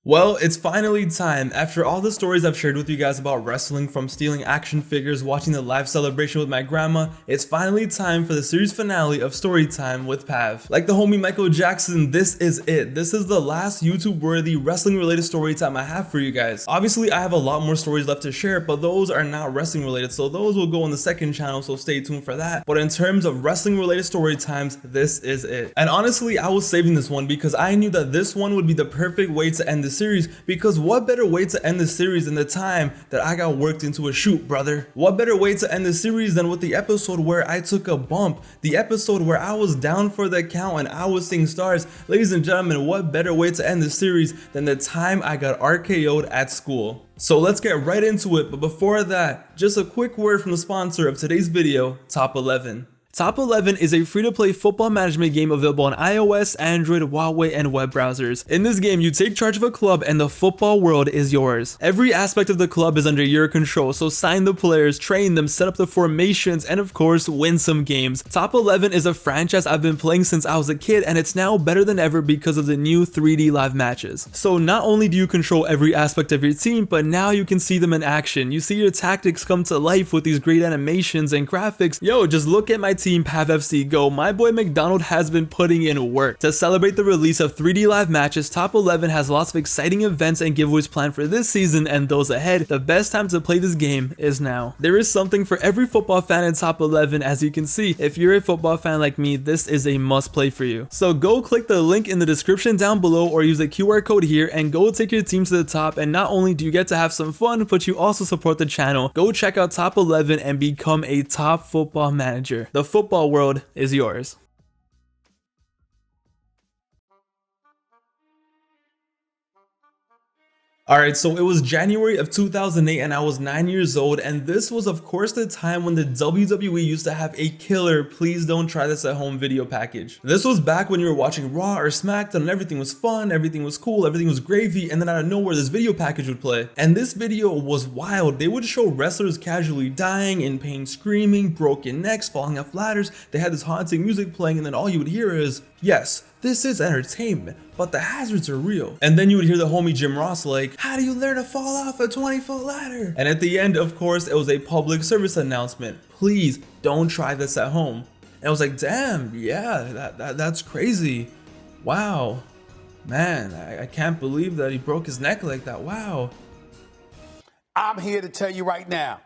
Well, it's finally time. After all the stories I've shared with you guys about wrestling, from stealing action figures, watching the live celebration with my grandma, it's finally time for the series finale of Storytime with Pav. Like the homie Michael Jackson, this is it. This is the last YouTube-worthy wrestling-related Storytime I have for you guys. Obviously, I have a lot more stories left to share, but those are not wrestling-related, so those will go on the second channel, so stay tuned for that. But in terms of wrestling-related Storytimes, this is it. And honestly, I was saving this one because I knew that this one would be the perfect way to end the series, because what better way to end the series than the time that I got worked into a shoot, brother? What better way to end the series than with the episode where I took a bump, the episode where I was down for the count and I was seeing stars? Ladies and gentlemen, what better way to end the series than the time I got RKO'd at school? So let's get right into it, but before that, just a quick word from the sponsor of today's video, Top 11. Top 11 is a free-to-play football management game available on iOS, Android, Huawei, and web browsers. In this game, you take charge of a club and the football world is yours. Every aspect of the club is under your control, so sign the players, train them, set up the formations, and of course, win some games. Top 11 is a franchise I've been playing since I was a kid, and it's now better than ever because of the new 3D live matches. So not only do you control every aspect of your team, but now you can see them in action. You see your tactics come to life with these great animations and graphics. Yo, just look at my team Pav FC go. My boy McDonald has been putting in work. To celebrate the release of 3D live matches, Top 11 has lots of exciting events and giveaways planned for this season and those ahead. The best time to play this game is now. There is something for every football fan in Top 11, as you can see. If you're a football fan like me, this is a must play for you. So go click the link in the description down below or use the QR code here and go take your team to the top, and not only do you get to have some fun, but you also support the channel. Go check out Top 11 and become a top football manager. The football world is yours. Alright, so it was January of 2008 and I was 9 years old, and this was of course the time when the WWE used to have a killer "please don't try this at home" video package. This was back when you were watching Raw or SmackDown and everything was fun, everything was cool, everything was gravy, and then out of nowhere this video package would play. And this video was wild. They would show wrestlers casually dying, in pain screaming, broken necks, falling off ladders. They had this haunting music playing, and then all you would hear is, "Yes, this is entertainment, but the hazards are real." And then you would hear the homie Jim Ross like, "How do you learn to fall off a 20-foot ladder?" And at the end, of course, it was a public service announcement. Please don't try this at home. And I was like, damn, yeah, that's crazy. Wow, man, I can't believe that he broke his neck like that. Wow. I'm here to tell you right now,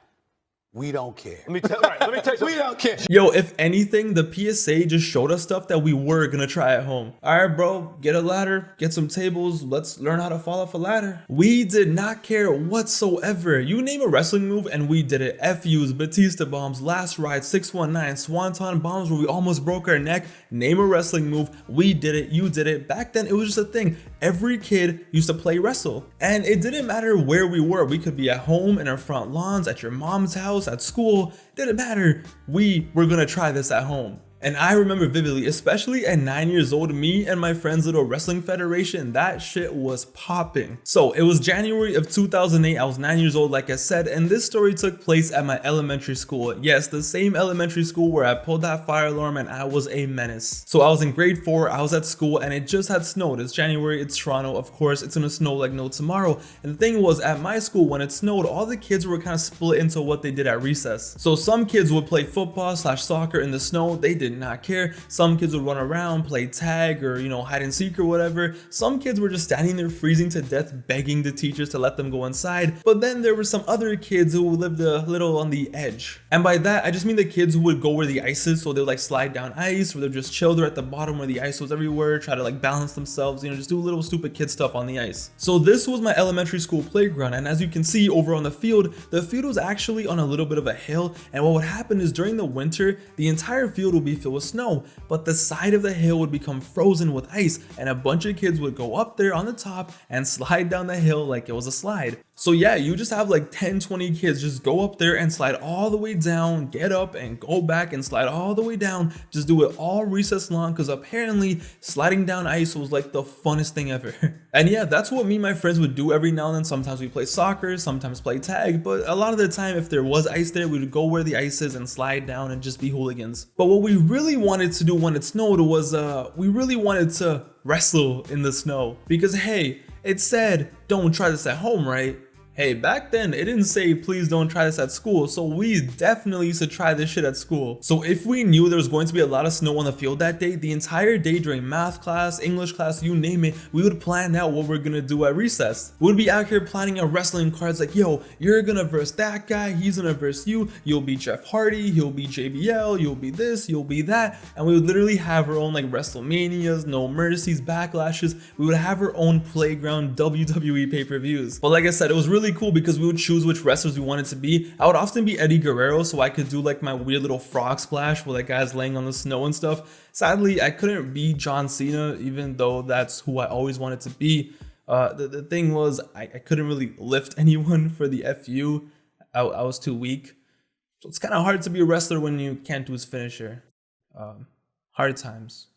we don't care. Let me tell you something. We don't care. Yo, if anything, the PSA just showed us stuff that we were gonna try at home. Alright, bro, get a ladder, get some tables, let's learn how to fall off a ladder. We did not care whatsoever. You name a wrestling move and we did it. FUs, Batista bombs, last ride, 619, swanton bombs where we almost broke our neck. Name a wrestling move, we did it, you did it. Back then, it was just a thing. Every kid used to play wrestle. And it didn't matter where we were. We could be at home, in our front lawns, at your mom's house, at school. Didn't matter. We were gonna try this at home. And I remember vividly, especially at 9 years old, me and my friend's little wrestling federation, that shit was popping. So it was January of 2008, I was 9 years old like I said, and this story took place at my elementary school. Yes, the same elementary school where I pulled that fire alarm and I was a menace. So I was in grade 4, I was at school, and it just had snowed. It's January, it's Toronto, of course, it's gonna snow like no tomorrow. And the thing was, at my school, when it snowed, all the kids were kind of split into what they did at recess. So some kids would play football / soccer in the snow, they did not care. Some kids would run around, play tag, or hide and seek or whatever. Some kids were just standing there freezing to death, begging the teachers to let them go inside. But then there were some other kids who lived a little on the edge. And by that, I just mean the kids who would go where the ice is, so they would like slide down ice, or they'd just chill there at the bottom where the ice was everywhere, try to like balance themselves, just do little stupid kid stuff on the ice. So this was my elementary school playground, and as you can see over on the field was actually on a little bit of a hill, and what would happen is during the winter, the entire field would be filled with snow, but the side of the hill would become frozen with ice, and a bunch of kids would go up there on the top and slide down the hill like it was a slide. So yeah, you just have like 10-20 kids just go up there and slide all the way down, get up and go back and slide all the way down, just do it all recess long, because apparently sliding down ice was like the funnest thing ever. And yeah, that's what me and my friends would do every now and then. Sometimes we play soccer, sometimes play tag, but a lot of the time if there was ice there, we would go where the ice is and slide down and just be hooligans. But what we really wanted to do when it snowed was we really wanted to wrestle in the snow, because hey, It said, don't try this at home, right? Hey, back then it didn't say please don't try this at school, so we definitely used to try this shit at school. So if we knew there was going to be a lot of snow on the field that day, the entire day during math class, English class, you name it, we would plan out what we're gonna do at recess. We would be out here planning out wrestling cards like, yo, you're gonna verse that guy, he's gonna verse you, you'll be Jeff Hardy, he'll be JBL, you'll be this, you'll be that, and we would literally have our own like WrestleManias, No Mercies, Backlashes. We would have our own playground WWE pay-per-views. But like I said, it was really cool because we would choose which wrestlers we wanted to be. I would often be Eddie Guerrero so I could do like my weird little frog splash where that guy's laying on the snow and stuff. Sadly, I couldn't be John Cena, even though that's who I always wanted to be. The thing was, I couldn't really lift anyone for the FU. I was too weak. So it's kind of hard to be a wrestler when you can't do his finisher. Hard times.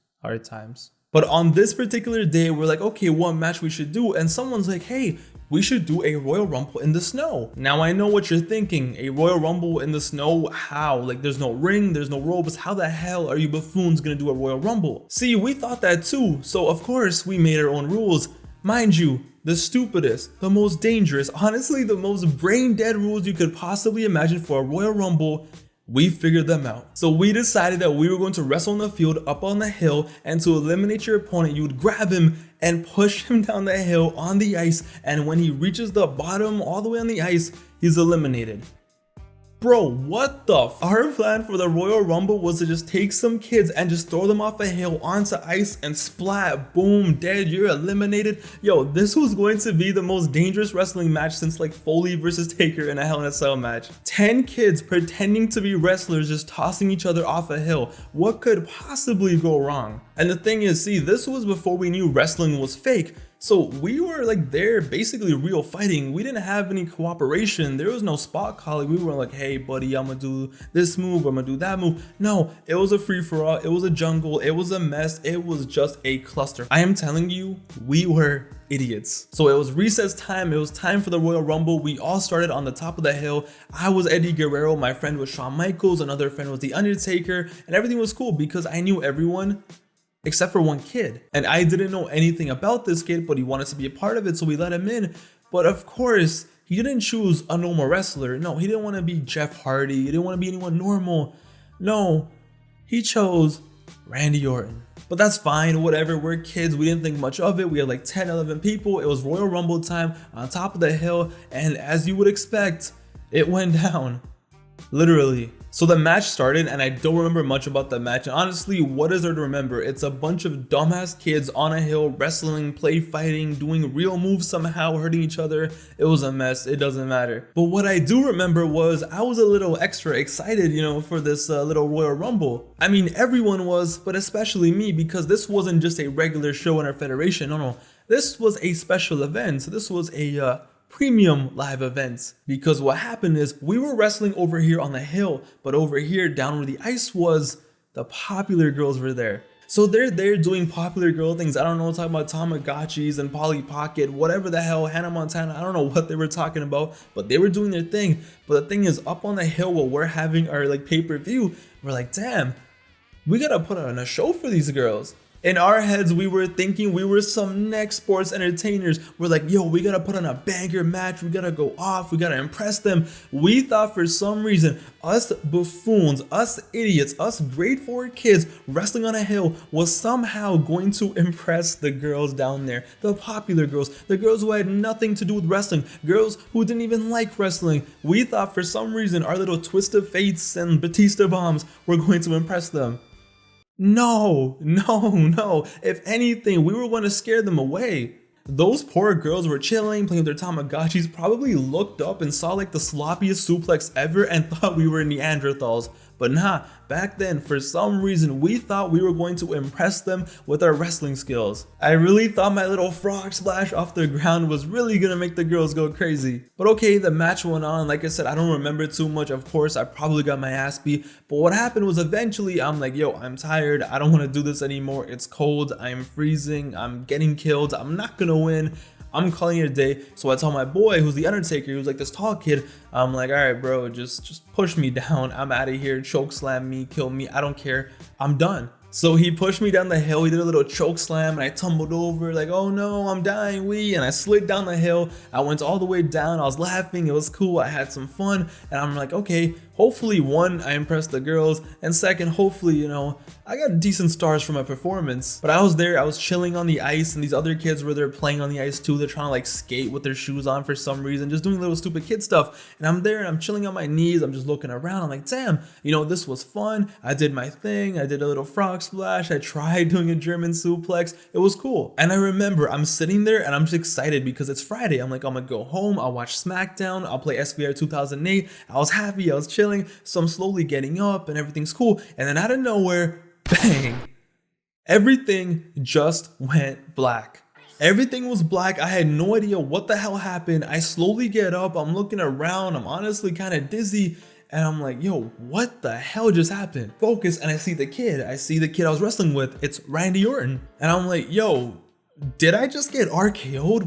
But on this particular day, we're like, okay, what match we should do? And someone's like, hey, we should do a Royal Rumble in the snow. Now I know what you're thinking, a Royal Rumble in the snow, how? Like there's no ring, there's no ropes, how the hell are you buffoons gonna do a Royal Rumble? See, we thought that too, so of course we made our own rules. Mind you, the stupidest, the most dangerous, honestly the most brain dead rules you could possibly imagine for a Royal Rumble. We figured them out. So we decided that we were going to wrestle on the field up on the hill, and to eliminate your opponent, you would grab him and push him down the hill on the ice, and when he reaches the bottom all the way on the ice, he's eliminated. Bro, what the f? Our plan for the Royal Rumble was to just take some kids and just throw them off a hill onto ice and splat, boom, dead, you're eliminated. Yo, this was going to be the most dangerous wrestling match since like Foley versus Taker in a Hell in a Cell match. 10 kids pretending to be wrestlers just tossing each other off a hill. What could possibly go wrong? And the thing is, see, this was before we knew wrestling was fake. So we were like there basically real fighting. We didn't have any cooperation. There was no spot calling. We were like, hey buddy, I'm gonna do this move, I'm gonna do that move. No, it was a free-for-all, it was a jungle, it was a mess, it was just a cluster. I am telling you, we were idiots. So it was recess time, it was time for the Royal Rumble. We all started on the top of the hill. I was Eddie Guerrero, my friend was Shawn Michaels, another friend was The Undertaker, and everything was cool because I knew everyone except for one kid. And I didn't know anything about this kid, but he wanted to be a part of it, so we let him in. But of course, he didn't choose a normal wrestler. No, he didn't want to be Jeff Hardy. He didn't want to be anyone normal. No, he chose Randy Orton. But that's fine, whatever, we're kids, we didn't think much of it. We had like 10, 11 people. It was Royal Rumble time on top of the hill, and as you would expect, it went down. Literally. So the match started, and I don't remember much about the match. And honestly, what is there to remember? It's a bunch of dumbass kids on a hill wrestling, play fighting, doing real moves somehow, hurting each other. It was a mess. It doesn't matter. But what I do remember was I was a little extra excited, you know, for this little Royal Rumble. I mean, everyone was, but especially me, because this wasn't just a regular show in our federation. No. This was a special event. So this was a premium live events, because what happened is we were wrestling over here on the hill, but over here down where the ice was, the popular girls were there. So they're there doing popular girl things. I don't know, talking about Tamagotchis and Polly Pocket, whatever the hell, Hannah Montana. I don't know what they were talking about, but they were doing their thing. But the thing is, up on the hill while we're having our like pay-per-view, we're like, damn, we gotta put on a show for these girls. In our heads, we were thinking we were some next sports entertainers. We're like, yo, we gotta put on a banger match. We gotta go off. We gotta impress them. We thought for some reason, us buffoons, us idiots, us grade 4 kids wrestling on a hill was somehow going to impress the girls down there. The popular girls, the girls who had nothing to do with wrestling, girls who didn't even like wrestling. We thought for some reason our little twist of fates and Batista bombs were going to impress them. No. If anything, we were going to scare them away. Those poor girls were chilling, playing with their Tamagotchis, probably looked up and saw like the sloppiest suplex ever and thought we were Neanderthals. But nah, back then, for some reason, we thought we were going to impress them with our wrestling skills. I really thought my little frog splash off the ground was really gonna make the girls go crazy. But okay, the match went on. Like I said, I don't remember too much. Of course, I probably got my ass beat. But what happened was eventually, I'm like, yo, I'm tired. I don't want to do this anymore. It's cold. I'm freezing. I'm getting killed. I'm not gonna win. I'm calling it a day. So I tell my boy, who's the Undertaker, who's like this tall kid, I'm like, all right, bro, just push me down. I'm out of here. Choke slam me, kill me. I don't care. I'm done. So he pushed me down the hill, he did a little choke slam, and I tumbled over like, oh no, I'm dying, and I slid down the hill. I went all the way down, I was laughing, it was cool, I had some fun, and I'm like, okay, hopefully one, I impressed the girls, and second, hopefully, you know, I got decent stars for my performance. But I was there, I was chilling on the ice, and these other kids were there playing on the ice too. They're trying to like skate with their shoes on for some reason, just doing little stupid kid stuff. And I'm there and I'm chilling on my knees, I'm just looking around, I'm like, damn, you know, this was fun. I did my thing, I did a little frog splash, I tried doing a German suplex, it was cool. And I remember I'm sitting there and I'm just excited because it's Friday. I'm like, I'm gonna go home, I'll watch SmackDown, I'll play SVR 2008. I was happy, I was chilling, so I'm slowly getting up and everything's cool. And then out of nowhere, bang, everything just went black. Everything was black. I had no idea what the hell happened. I slowly get up, I'm looking around, I'm honestly kind of dizzy, and I'm like, yo, what the hell just happened? Focus, and I see the kid I was wrestling with. It's Randy Orton. And I'm like, yo, did I just get RKO'd?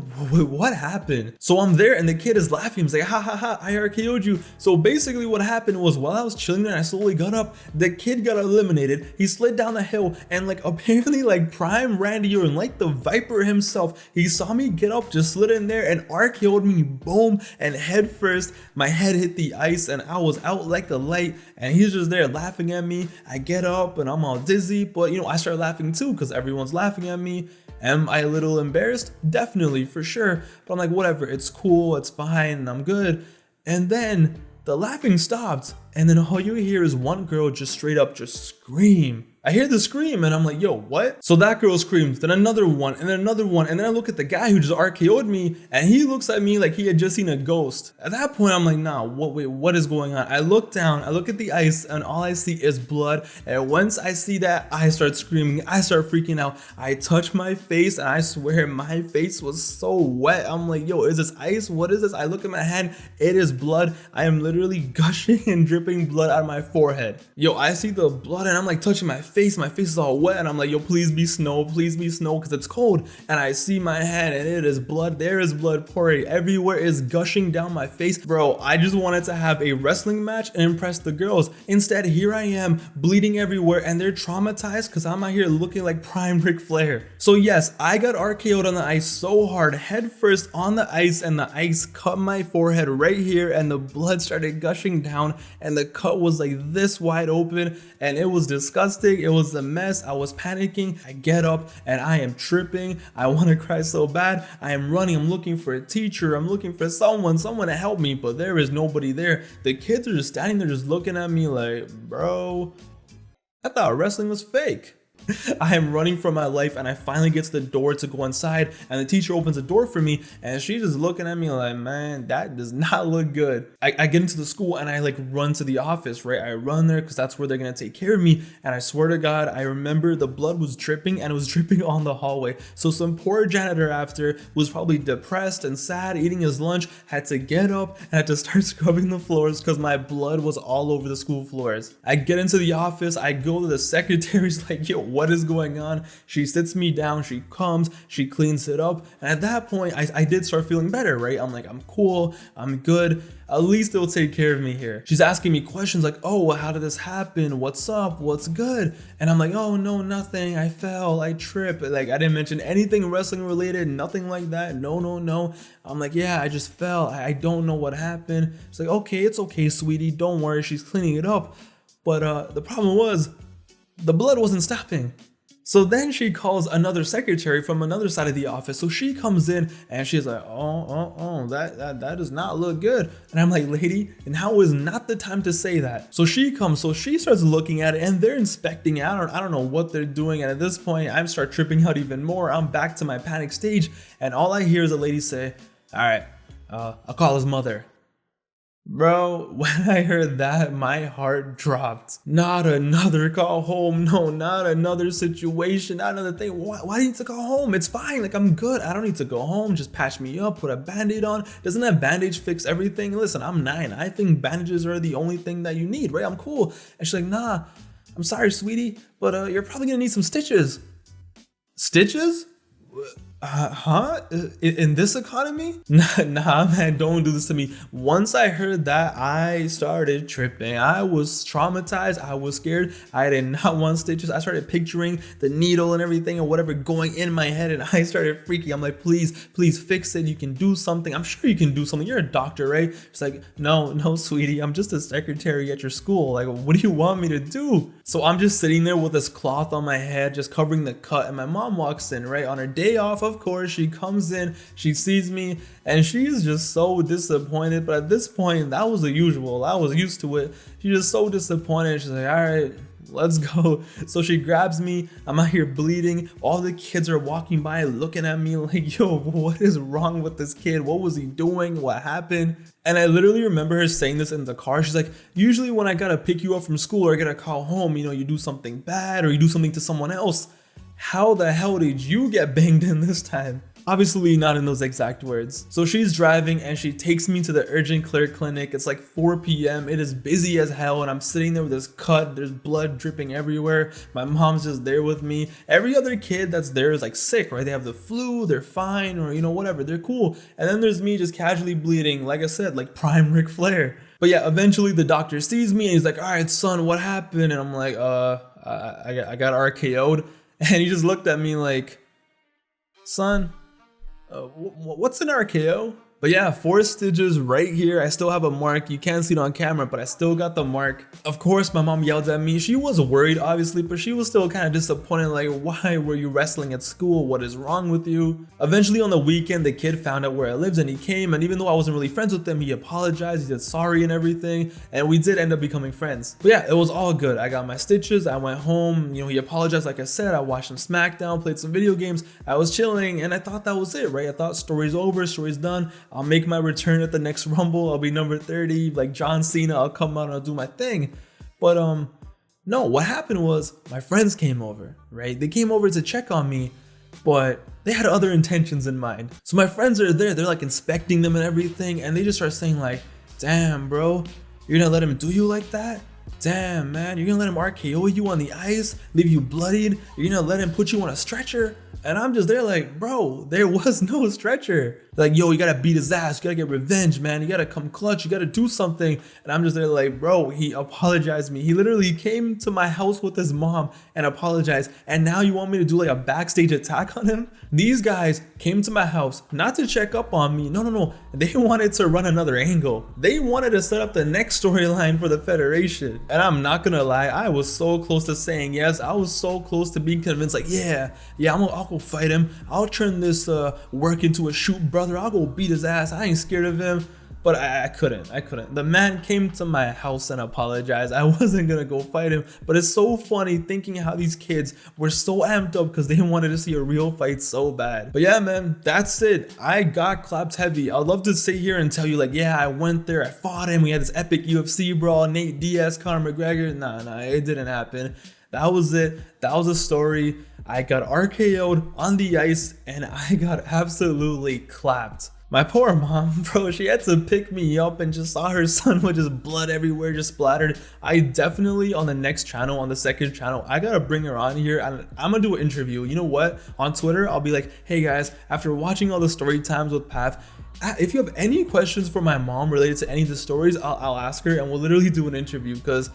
What happened? So I'm there and the kid is laughing. He's like, ha ha ha, I RKO'd you. So basically what happened was while I was chilling there and I slowly got up, the kid got eliminated. He slid down the hill and like apparently like prime Randy Orton, like the Viper himself, he saw me get up, just slid in there and RKO'd me, boom, and head first. My head hit the ice and I was out like a light and he's just there laughing at me. I get up and I'm all dizzy, but you know, I start laughing too because everyone's laughing at me. Am I a little embarrassed? Definitely, for sure. But I'm like, whatever, it's cool, it's fine, I'm good. And then the laughing stopped. And then all you hear is one girl just straight up just scream. I hear the scream and I'm like, yo, what? So that girl screams, then another one, and then another one. And then I look at the guy who just RKO'd me and he looks at me like he had just seen a ghost. At that point, I'm like, nah, wait, what is going on? I look down, I look at the ice and all I see is blood. And once I see that, I start screaming, I start freaking out. I touch my face and I swear my face was so wet. I'm like, yo, is this ice? What is this? I look at my hand, it is blood. I am literally gushing and dripping blood out of my forehead. Yo, I see the blood and I'm like touching my face is all wet and I'm like, yo, please be snow because it's cold. And I see my hand and it is blood. There is blood pouring everywhere, is gushing down my face. Bro, I just wanted to have a wrestling match and impress the girls. Instead, here I am bleeding everywhere and they're traumatized because I'm out here looking like prime Ric Flair. So yes, I got RKO'd on the ice so hard, head first on the ice, and the ice cut my forehead right here and the blood started gushing down and the cut was like this wide open and it was disgusting. It was a mess. I was panicking. I get up and I am tripping. I want to cry so bad. I am running. I'm looking for a teacher. I'm looking for someone to help me, but there is nobody there. The kids are just standing there just looking at me like, bro, I thought wrestling was fake. I am running for my life and I finally get to the door to go inside and the teacher opens the door for me and she's just looking at me like, man, that does not look good. I get into the school and I like run to the office, right? I run there because that's where they're gonna take care of me, and I swear to God, I remember the blood was dripping and it was dripping on the hallway. So some poor janitor after was probably depressed and sad, eating his lunch, had to get up and had to start scrubbing the floors because my blood was all over the school floors. I get into the office, I go to the secretary's like, yo, what is going on? She sits me down, she comes, she cleans it up, and at that point I did start feeling better, right? I'm like, I'm cool, I'm good, at least they'll take care of me here. She's asking me questions like, oh, how did this happen? What's up? What's good? And I'm like, oh no, nothing, I fell, I tripped. Like, I didn't mention anything wrestling related, nothing like that. No. I'm like, yeah, I just fell, I don't know what happened. She's like, okay, it's okay, sweetie, don't worry. She's cleaning it up. But the problem was the blood wasn't stopping. So then she calls another secretary from another side of the office. So she comes in and she's like, that does not look good. And I'm like, lady, now is not the time to say that. So she comes, so she starts looking at it and they're inspecting it. I don't know what they're doing. And at this point, I start tripping out even more. I'm back to my panic stage. And all I hear is a lady say, all right, I'll call his mother. Bro, when I heard that, my heart dropped. Not another call home. No, not another situation. Not another thing. Why do you need to call home? It's fine. Like, I'm good. I don't need to go home. Just patch me up, put a band-aid on. Doesn't that bandage fix everything? Listen, I'm 9. I think bandages are the only thing that you need, right? I'm cool. And she's like, nah, I'm sorry, sweetie, but you're probably gonna need some stitches. Stitches? Huh? In this economy? Nah, man, don't do this to me. Once I heard that, I started tripping. I was traumatized. I was scared. I did not want stitches. I started picturing the needle and everything and whatever going in my head, and I started freaking. I'm like, please fix it. You can do something. I'm sure you can do something. You're a doctor, right? It's like, no, sweetie. I'm just a secretary at your school. Like, what do you want me to do? So I'm just sitting there with this cloth on my head, just covering the cut, and my mom walks in, right? On her day off, of course, she comes in, she sees me, and she's just so disappointed. But at this point, that was the usual. I was used to it. She's just so disappointed. She's like, all right, let's go. So she grabs me. I'm out here bleeding. All the kids are walking by looking at me like, yo, what is wrong with this kid? What was he doing? What happened? And I literally remember her saying this in the car. She's like, usually when I gotta pick you up from school or I gotta call home, you do something bad or you do something to someone else. How the hell did you get banged in this time? Obviously not in those exact words. So she's driving and she takes me to the urgent care clinic. It's like 4 p.m. It is busy as hell and I'm sitting there with this cut. There's blood dripping everywhere. My mom's just there with me. Every other kid that's there is like sick, right? They have the flu, they're fine, or whatever, they're cool. And then there's me just casually bleeding, like I said, like prime Ric Flair. But yeah, eventually the doctor sees me and he's like, all right, son, what happened? And I'm like, I got RKO'd. And he just looked at me like, son, what's an RKO? But yeah, 4 stitches right here. I still have a mark. You can't see it on camera, but I still got the mark. Of course, my mom yelled at me. She was worried, obviously, but she was still kind of disappointed. Like, why were you wrestling at school? What is wrong with you? Eventually, on the weekend, the kid found out where I lived and he came. And even though I wasn't really friends with him, he apologized. He said sorry and everything. And we did end up becoming friends. But yeah, it was all good. I got my stitches. I went home. He apologized. Like I said, I watched some SmackDown, played some video games. I was chilling and I thought that was it, right? I thought story's over, story's done. I'll make my return at the next Rumble. I'll be number 30, like John Cena. I'll come out and I'll do my thing. But no, what happened was my friends came over, right? They came over to check on me, but they had other intentions in mind. So my friends are there, they're like inspecting them and everything, and they just start saying like, damn, bro, you're gonna let him do you like that? Damn, man, you're gonna let him RKO you on the ice, leave you bloodied? You're gonna let him put you on a stretcher? And I'm just there like, bro, there was no stretcher. Like, yo, you gotta beat his ass, you gotta get revenge, man. You gotta come clutch, you gotta do something. And I'm just there like, bro, he apologized to me. He literally came to my house with his mom and apologized. And now you want me to do like a backstage attack on him? These guys came to my house not to check up on me. No. They wanted to run another angle. They wanted to set up the next storyline for the Federation. And I'm not gonna lie, I was so close to saying yes. I was so close to being convinced like, yeah, I'll go fight him. I'll turn this work into a shoot brother. I'll go beat his ass. I ain't scared of him. But I couldn't. The man came to my house and apologized. I wasn't gonna go fight him. But it's so funny thinking how these kids were so amped up because they wanted to see a real fight so bad. But yeah, man, that's it. I got clapped heavy. I'd love to sit here and tell you like, yeah, I went there, I fought him. We had this epic UFC brawl, Nate Diaz, Conor McGregor. Nah, it didn't happen. That was it. That was a story. I got RKO'd on the ice and I got absolutely clapped. My poor mom, bro, she had to pick me up and just saw her son with just blood everywhere, just splattered. I definitely, on the next channel, on the second channel, I gotta bring her on here and I'm gonna do an interview. You know what? On Twitter, I'll be like, hey guys, after watching all the story times with Path, if you have any questions for my mom related to any of the stories, I'll ask her and we'll literally do an interview because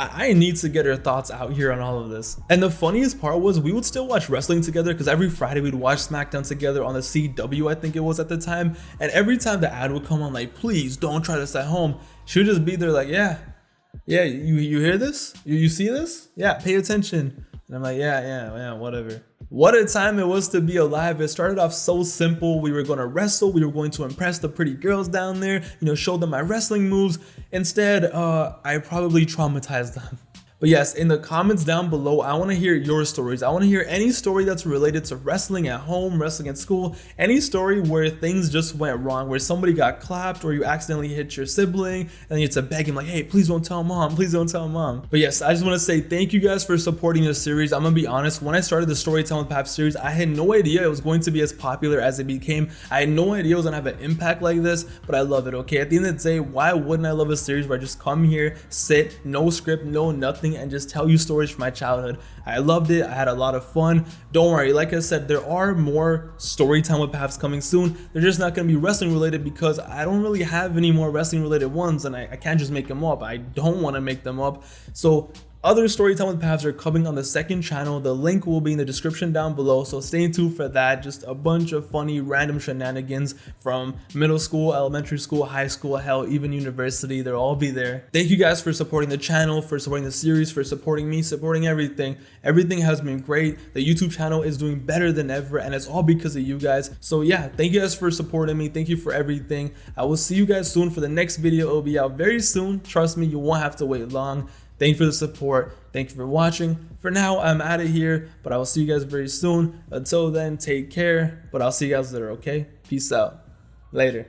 I need to get her thoughts out here on all of this. And the funniest part was we would still watch wrestling together because every Friday we'd watch SmackDown together on the CW, I think it was at the time. And every time the ad would come on like, please don't try this at home, she would just be there like, yeah, you hear this? You see this? Yeah, pay attention. And I'm like, yeah, whatever. What a time it was to be alive. It started off so simple. We were going to wrestle. We were going to impress the pretty girls down there, show them my wrestling moves. Instead, I probably traumatized them. But yes, in the comments down below, I want to hear your stories. I want to hear any story that's related to wrestling at home, wrestling at school, any story where things just went wrong, where somebody got clapped or you accidentally hit your sibling and then you had to beg him like, hey, please don't tell mom, please don't tell mom. But yes, I just want to say thank you guys for supporting this series. I'm gonna be honest, when I started the Storytime with Pap series, I had no idea it was going to be as popular as it became. I had no idea it was gonna have an impact like this, but I love it, okay? At the end of the day, why wouldn't I love a series where I just come here, sit, no script, no nothing, everything and just tell you stories from my childhood. I loved it. I had a lot of fun. Don't worry, like I said, there are more story time with Paps coming soon. They're just not going to be wrestling related because I don't really have any more wrestling related ones, and I can't just make them up. I don't want to make them up. So other Storytime with Pavs are coming on the second channel. The link will be in the description down below, so stay tuned for that. Just a bunch of funny random shenanigans from middle school, elementary school, high school, hell, even university. They'll all be there. Thank you guys for supporting the channel, for supporting the series, for supporting me, supporting everything. Everything has been great. The YouTube channel is doing better than ever, and it's all because of you guys. So yeah, thank you guys for supporting me. Thank you for everything. I will see you guys soon for the next video. It will be out very soon. Trust me, you won't have to wait long. Thank you for the support. Thank you for watching. For now, I'm out of here, but I will see you guys very soon. Until then, take care, but I'll see you guys later, okay? Peace out. Later.